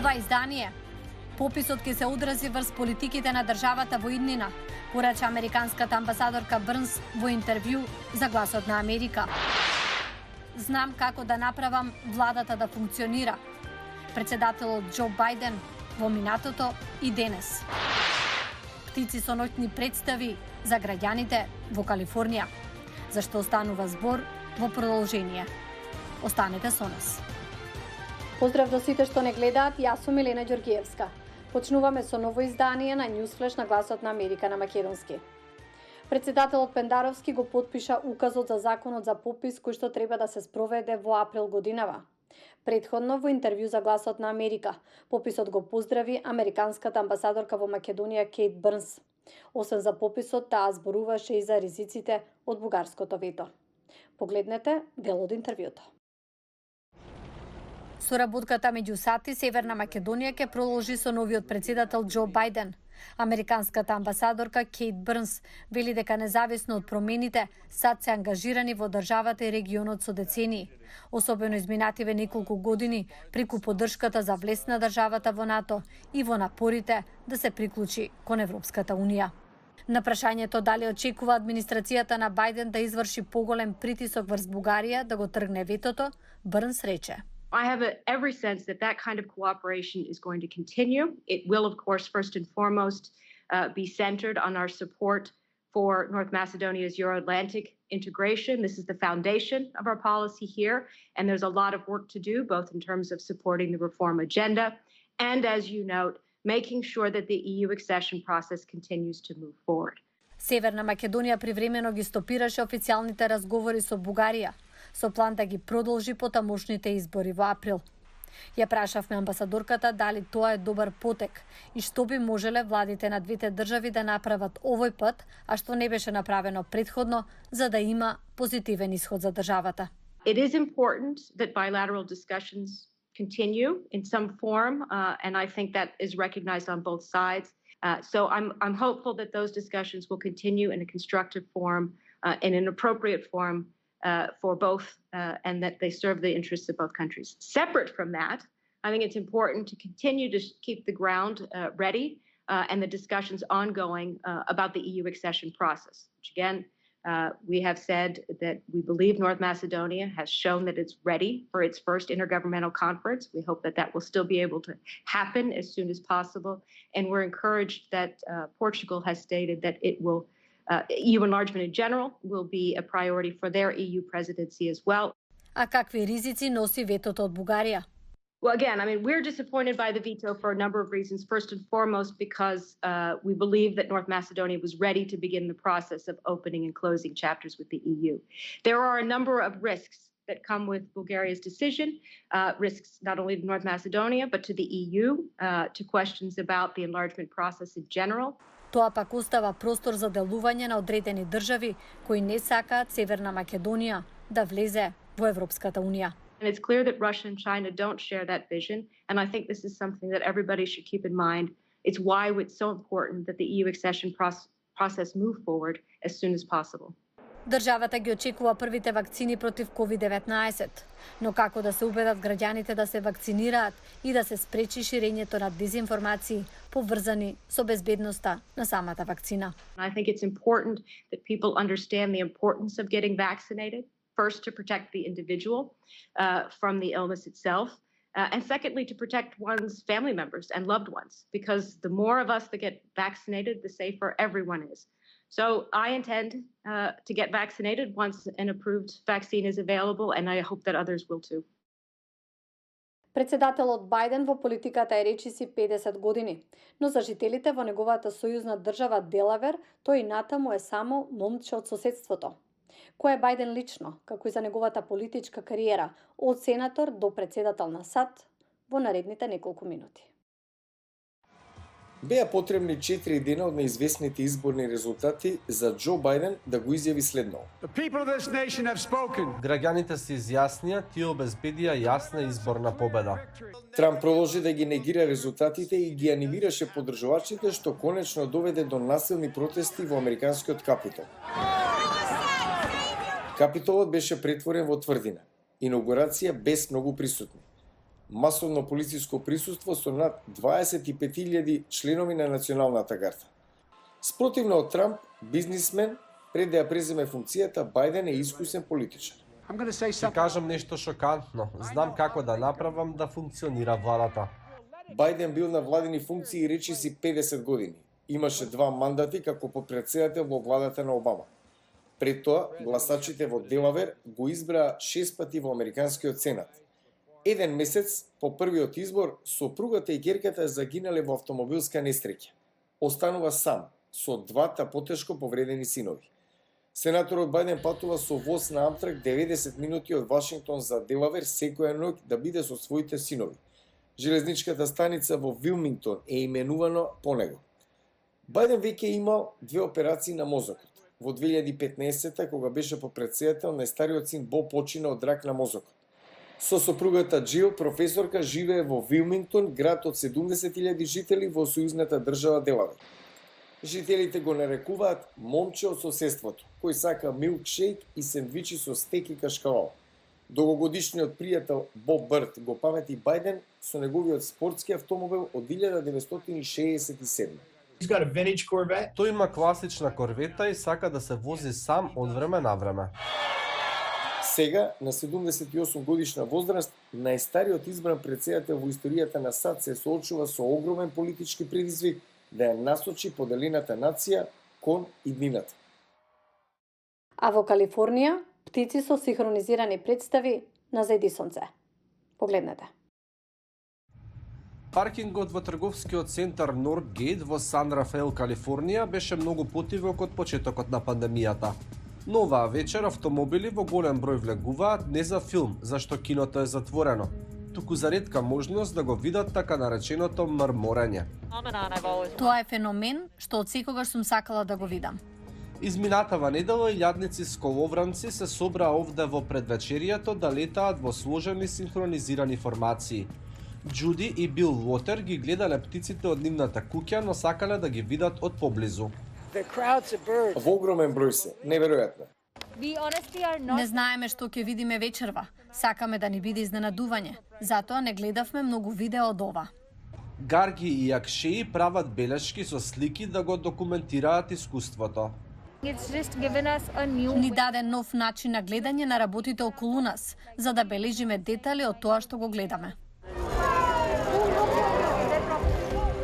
ова издание. Пописот ќе се одрази врз политиките на државата во иднина, порача американската амбасадорка Брнс во интервју за Гласот на Америка. Знам како да направам владата да функционира. Председателот Џо Бајден во минатото и денес. Птици со ноќни представи за граѓаните во Калифорнија. Зашто останува збор во продолжение. Останете со нас. Поздрав до сите што не гледаат, јас сум Елена Ѓоргиевска. Почнуваме со ново издание на Newsflash на Гласот на Америка на македонски. Председателот Пендаровски го потпиша указот за законот за попис кој што треба да се спроведе во април годинава. Предходно во интервју за Гласот на Америка, пописот го поздрави американската амбасадорка во Македонија Кейт Брнс. Освен за пописот, таа зборуваше и за ризиците од бугарското вето. Погледнете дел од интервјуто. Соработката меѓу САД и Северна Македонија ќе продолжи со новиот председател Џо Бајден. Американската амбасадорка Кейт Брнс вели дека независно од промените, САД се ангажирани во државата и регионот со децении, особено изминативе неколку години преку поддршката за влез на државата во НАТО и во напорите да се приклучи кон Европската Унија. На прашањето дали очекува администрацијата на Бајден да изврши поголем притисок врз Бугарија да го тргне ветото, Брнс рече: I have every sense that that kind of cooperation is going to continue. It will, of course, first and foremost be centered on our support for North Macedonia's Euro-Atlantic integration. This is the foundation of our policy here, and there's a lot of work to do, both in terms of supporting the reform agenda and, as you note, making sure that the EU accession process continues to move forward. Северна Македонија привремено ги стопираше официјалните разговори со Бугарија, со план да ги продолжи потамошните избори во април. Ја прашавме амбасадорката дали тоа е добар потек и што би можеле владите на двете држави да направат овој пат, а што не беше направено претходно, за да има позитивен исход за државата. It is important that bilateral discussions continue in some form, and I think that is recognized on both sides. So I'm hopeful that those discussions will continue in a constructive form, in an appropriate form for both, and that they serve the interests of both countries. Separate from that, I think it's important to continue to keep the ground ready and the discussions ongoing about the EU accession process, which again, we have said that we believe North Macedonia has shown that it's ready for its first intergovernmental conference. We hope that that will still be able to happen as soon as possible. And we're encouraged that Portugal has stated that it will EU enlargement in general will be a priority for their EU presidency as well. А какви ризици носи ветото од Бугарија? Well, again, I mean, we're disappointed by the veto for a number of reasons. First and foremost, because we believe that North Macedonia was ready to begin the process of opening and closing chapters with the EU. There are a number of risks that come with Bulgaria's decision, risks not only to North Macedonia, but to the EU, to questions about the enlargement process in general. Тоа пак остава простор за делување на одредени држави кои не сакаат Северна Македонија да влезе во Европската Унија. And it's clear that Russia and China don't share that vision, and I think this is something that everybody should keep in mind. It's why it's so important that the EU accession process move forward as soon as possible. Државата ги очекува првите вакцини против COVID-19, но како да се убедат граѓаните да се вакцинираат и да се спречи ширењето на дезинформации поврзани со безбедноста на самата вакцина. I think it's important that people understand the importance of getting vaccinated, first to protect the individual from the illness itself, and secondly to protect one's family members and loved ones, because the more of us that get vaccinated, the safer everyone is. So I intend to get vaccinated once an approved vaccine is available, and I hope that others will too. Председателот Бајден во политиката е речиси 50 години, но за жителите во неговата сојузна држава Делавер, тој инатаму е само момче од соседството. Кој е Бајден лично, како и за неговата политичка кариера, од сенатор до председател на САД, во наредните неколку минути. Беа потребни 4 дена од неизвестните изборни резултати за Џо Бајден да го изјави следно. Граѓаните се изјаснија, тие обезбедија јасна изборна победа. Трамп продолжи да ги негира резултатите и ги анимираше поддржувачите, што конечно доведе до насилни протести во американскиот Капитол. Капитолот беше претворен во тврдина. Инаугурација без многу присутни. масовно полициско присуство со над 25.000 членови на националната гарда. Спротивно од Трамп, бизнисмен, пред да ја преземе функцијата, Бајден е искусен политичар. Ќе кажам нешто шокантно. Знам како да направам да функционира владата. Бајден бил на владини функции речиси 50 години. Имаше 2 мандати како подпредседател во владата на Обама. Пред тоа, гласачите во Делавер го избраа 6 пати во Американскиот Сенат. Еден месец по првиот избор, сопругата и ќерката загинале во автомобилска несреќа. Останува сам, со 2 потешко повредени синови. Сенаторот Бајден патува со воз на Амтрак 90 минути од Вашингтон за Делавер секоја ноќ да биде со своите синови. Железничката станица во Вилмингтон е именувано по него. Бајден веќе имал 2 операции на мозокот. Во 2015 кога беше подпредседател, најстариот син Бо почина од рак на мозокот. Со сопругата Джил, професорка, живее во Вилмингтон, град од 70.000 жители во сојузната држава Делавер. Жителите го нарекуваат момче од соседството, кој сака милкшейк и сендвичи со стек и кашкавал. Долгогодишниот пријател Боб Бърт го памети Бајден со неговиот спортски автомобил од 1967. Тој има класична корвета и сака да се вози сам од време на време. Сега, на 78 годишна возраст, најстариот избран председател во историјата на САД се соочува со огромен политички предизвик да ја насочи поделената нација кон иднината. А во Калифорнија, птици со синхронизирани представи на зајди сонце. Погледнете. Паркингот во трговскиот центар Нортгейт во Сан Рафаел, Калифорнија беше многу потивок од почетокот на пандемијата. Но оваа вечер автомобили во голем број влегуваат не за филм, зашто киното е затворено, туку за ретка можност да го видат така нареченото мрморење. Тоа е феномен што од секогаш сум сакала да го видам. Изминатава недела илјадници сколовранци се собраа овде во предвечеријато да летаат во сложени синхронизирани формации. Џуди и Бил Лотер ги гледале птиците од нивната куќа, но сакале да ги видат од поблизу. Во огромен број се, неверојатно. Не знаеме што ќе видиме вечерва. Сакаме да ни биде изненадување. Затоа не гледавме многу видео од ова. Гарги и акшеи прават белешки со слики да го документираат искуството. Ни даде нов начин на гледање на работите околу нас, за да бележиме детали од тоа што го гледаме.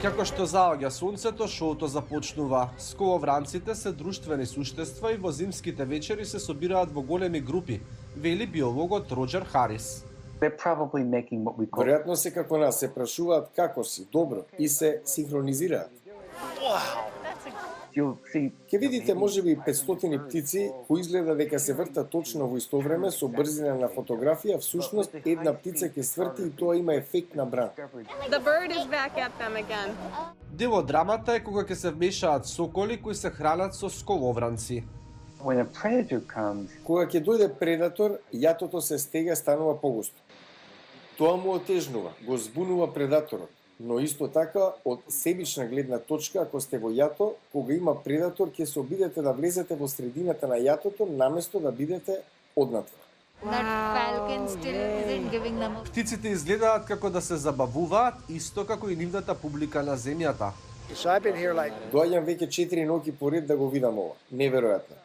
Како што заоѓа сонцето, шоуто започнува. Сколовранците се друштвени суштества и во зимските вечери се собираат во големи групи, вели биологот Роџер Харис. Веројатно се како нас, се прашуваат како си, добро, и се синхронизираат. Ке видите можеби 500 птици кои изгледа дека се вртат точно во исто време со брзина на фотографија, всушност една птица ќе сврти и тоа има ефект на бран. Дел од драмата е кога ќе се вмешаат соколи кои се хранат со сколовранци. Кога ќе дојде предатор, јатото се стега, станува погусто. Тоа му отежнува, го збунува предаторот. Но исто така, од себична гледна точка, ако сте во јато, кога има предатор, ќе се обидете да влезете во средината на јатото, наместо да бидете однатвор. Птиците изгледаат како да се забавуваат, исто како и нивната публика на земјата. Доаѓам веќе 4 ноќи поред да го видам ова. Неверојатно.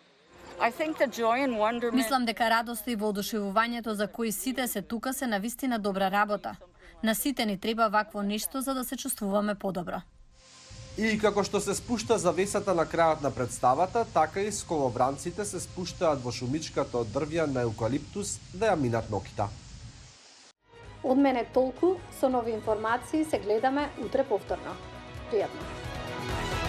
Мислам дека радоста и воодушевувањето за кои сите се тука се навистина добра работа. На сите ни треба вакво нешто за да се чувствуваме подобро. И како што се спушта завесата на крајот на представата, така и сколовранците се спуштаат во шумичката од дрвја на евкалиптус да ја минат ноќта. Од мене толку, со нови информации се гледаме утре повторно. Пријатно.